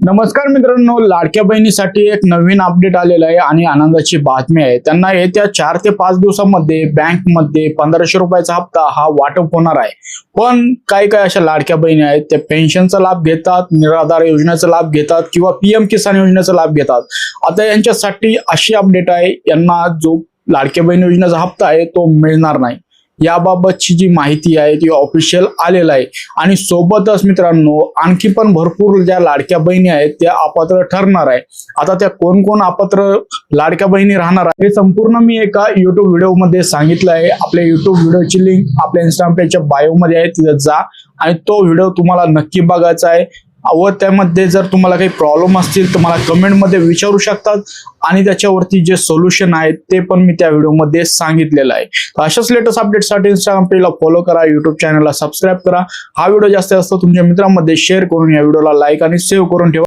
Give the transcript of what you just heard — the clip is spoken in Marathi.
नमस्कार मित्रांनो, लाडक्या बहिणीसाठी एक नवीन अपडेट आलेला आहे आणि आनंदाची बातमी आहे। त्यांना येत्या 4 ते 5 दिवसांमध्ये बँकमध्ये 1500 रुपयाचा हप्ता हा वाटप होणार आहे। पण काही अशा लाडक्या बहिणी आहेत त्या पेन्शनचा लाभ घेतात, निराधार योजनेचा लाभ घेतात किंवा पीएम किसान योजनेचा लाभ घेतात। आता यांच्यासाठी अशी अपडेट आहे, यांना जो लाडक्या बहीण योजनेचा हप्ता आहे तो मिळणार नाही। याबाबतची जी माहिती आहे ती ऑफिशियल आलेला आहे आणि सोबतच मित्रांनो आणखी पण भरपूर ज्या लाडक्या बहिणी आहेत त्या अपात्र ठरणार आहे। आता त्या कोण कोण अपात्र लाडक्या बहिणी राहणार आहे हे संपूर्ण मी एका YouTube व्हिडिओ मध्ये सांगितलं आहे। आपल्या YouTube व्हिडिओची लिंक आपल्या इंस्टाग्राम पेजच्या बायो मध्ये आहे, तिथे जा आणि तो व्हिडिओ तुम्हाला नक्की बघायचा आहे। व त्यामध्ये जर तुम्हाला काही प्रॉब्लेम असतील तर मला कमेंट मध्ये विचारू शकतात आणि त्याच्यावरती जे सोल्युशन आहे ते पण मी त्या व्हिडिओ मध्ये सांगितलेलं आहे। तर अशाच लेटेस्ट अपडेटसाठी इंस्टाग्राम पेजला फॉलो करा, YouTube चॅनलला सबस्क्राइब करा। हा व्हिडिओ जास्तीत जास्त तुमच्या मित्रांमध्ये शेअर करून या व्हिडिओला लाईक आणि सेव्ह करून ठेवा।